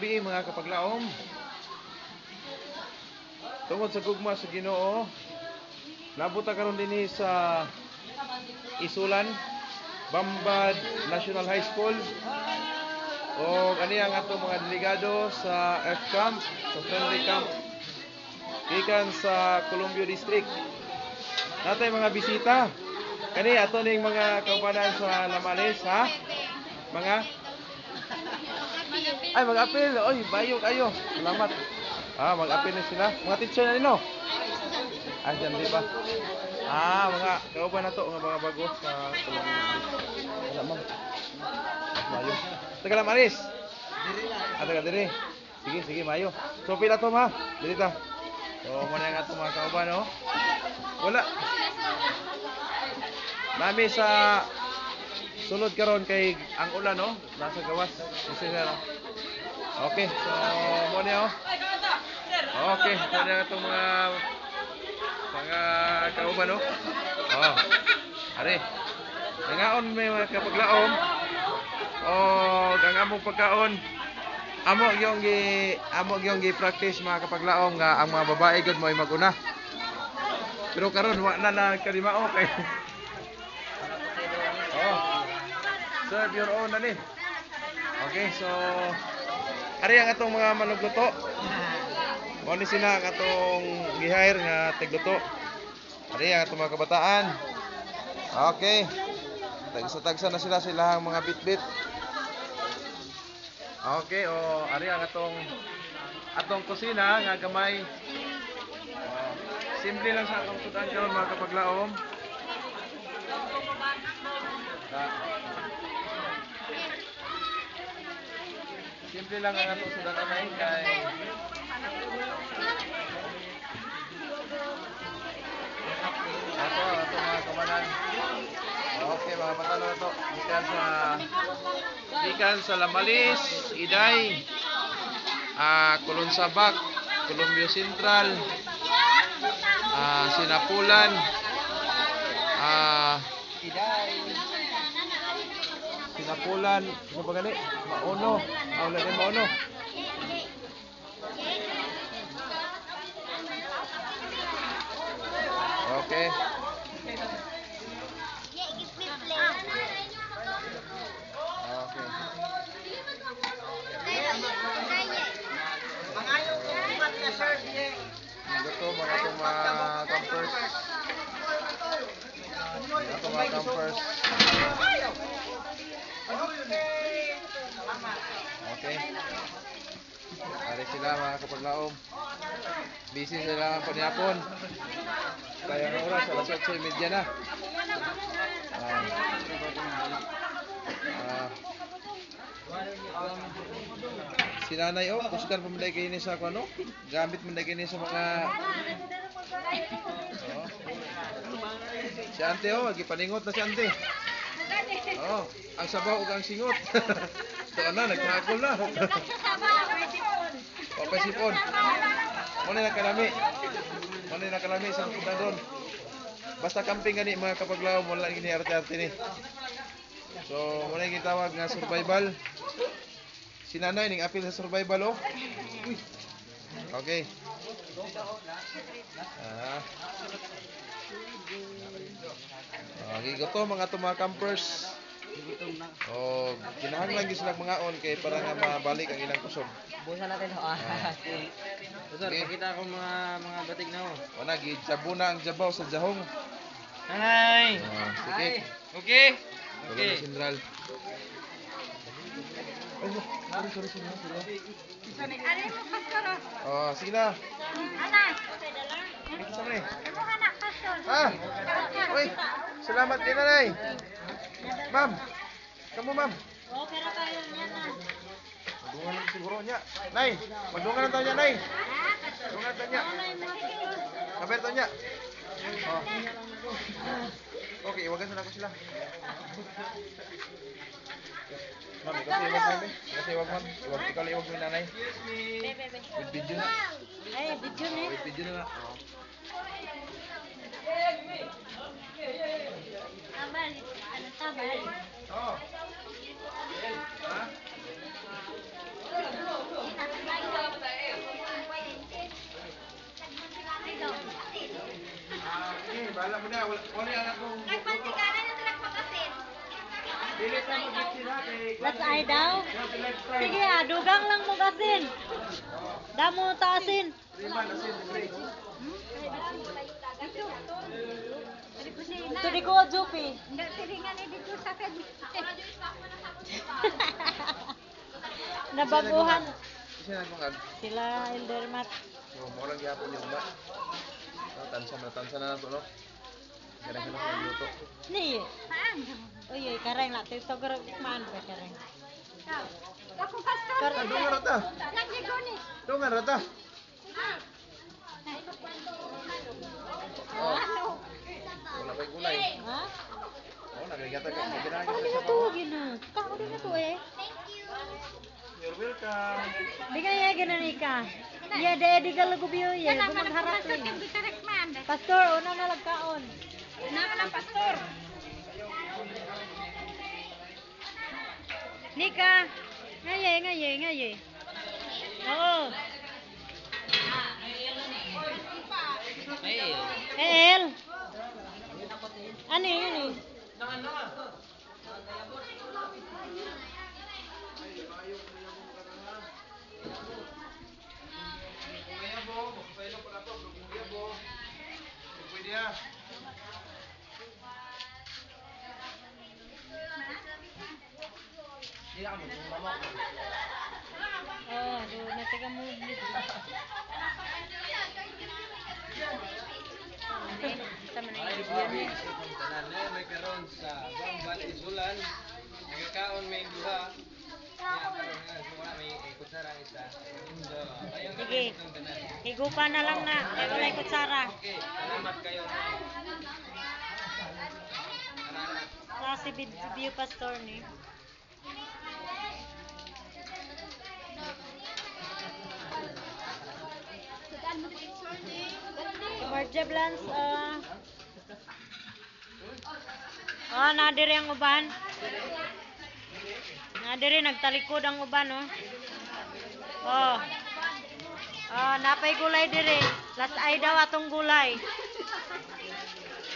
gabi mga kapaglaom. Tungod sa gugma sa Ginoo, nabuta karon dinhi sa Isulan, Bambad National High School. O ani ang atong mga delegado sa Earth Camp, sa Friendly Camp gikan sa Columbia District. Natay mga bisita. Kani ato ning mga kaubanan sa Lamalis, ha? Mga ay mag-apil. Oy, bayo kayo. Salamat. Mag-apil na sila. Mga teacher na nino. Diyan di ba? Mga kauban na to, mga bago sa Columbia District. Wala ma'am. Bayo. Taga Lamaris. Taga diri. Sige, mayo. So pila to ma? Dili ta. So mo na nga to mga kauban, no? Wala. Nami sa sulod karon kay ang ulan, no? Nasa gawas. Kasi na. Okay, so mo na, oh. Okay, mo na itong mga kauban, no? Are. Nangaon may mga kapaglaom. Ang among pagkaon. Amo gyung gi-practice mga kapaglaom nga ang mga babae gud mo ay maguna. Pero karon wa na kalimao kay serve your own ani. Okay, so ari ang atong mga manugluto. Mo ni sina ang atong gi-hire nga tigluto. Ari ang atong mga kabataan. Okay. Tagsa na sila silang mga bitbit. Okay, ari ang atong kusina nga gamay. Simple lang sa atong sudan karon mga kapaglaom. Simple lang ang atong sudan anay kay atong mga kamanan. Okay, mga patalo na to. Gikan sa Lamalis, Iday, Kulunsabak, Columbia Central, Sinapulan, ano ba gali? Mauno. Wala din Mauno. Okay. Ito mga campers. Okay. Ari sila mga kapaglaom. Busy sila ang panyapon. Kaya ng oras, alas 8:30 na. Si nanay, kusukan pa manday kayo sa ano? Gamit manday kayo sa mga si ante, gipaningot na si ante. Ang sabaw ug ang singot. Ito na, nagkakol na. Sipon. Muna nakalami sa punta doon. Basta camping gani mga kapaglaw, wala gini arte-arte ni. So, muna yung gitawag nga survival. Si nanay ning apil sa survival, Okay. Gigoto mga campers. Kinahanglan gyud sila mangaon kay para nga mabalik ang ilang kusog. Busan natin Sir, pakita ko mga batig na Wala gijabo na ang jabaw sa jahong. Nanay. Sige. Okay. Central. Sorry. Ano mo pastor? Sige na. Anak. Isa mo ni. Ano anak pastor? Uy, salamat kay nanay. Ma'am. Kamu ma'am. Pero tayo yan na. Madungan lang siguro niya. Nay, madungan lang tayo niya, nay. Madungan lang tayo niya. Kaber tayo niya. Okay, iwagan na ako sila. Ma'am, kasi iwag ma'am. Ikaw lang iwag mo nanay. With video na. Ay, video na. With video na. Tabal. Ano tabal? Ha? muna, wala anak ko. Nagpantigana na talaga makasin. Dili ka mag-sila kay... Let's ay daw. Sige, dugang lang mo kasin. Damo taasin. 3 man, asin, free. Ito di ko Jupi. Hindi, siringan dito sa Fed. Nabaguhan. Kasi nagpangag. Sila Eldermat. So, murang gihapon yung ba? Tansa na nato, no? Kailangan na sa luto. Ni. Uy, kareng na. Ito garag maan pa kareng. Ako pastor. Dungan rata. Nagdigo ni. Dungan rata. Wala pa'y gulay. Ha? Oo, nagagata ka. Nagagata Ano ka na sa to? bawah. Gina. Kako din na to eh. You're welcome. Bigay ya ganun ka. Ya de ka lagubiyo ya. Gumagharap lang. Pastor, una na lagkaon. Una ka lang pastor. Nika. Ngaye. Oo. El. Ano yun? Pwede ah. Oh, nataga mo. May karon sa Bamban Isulan. Nagkakaon may duha. May kutsara isa. Sige. Higupan na lang na. Ay walay kutsara. Okay, salamat kayo. Sa si View Pastor ni. Marja Blans, nadiri ang uban. Nadiri, nagtalikod ang uban, oh. Oh. Napay gulay dire. Last ay daw atong gulay.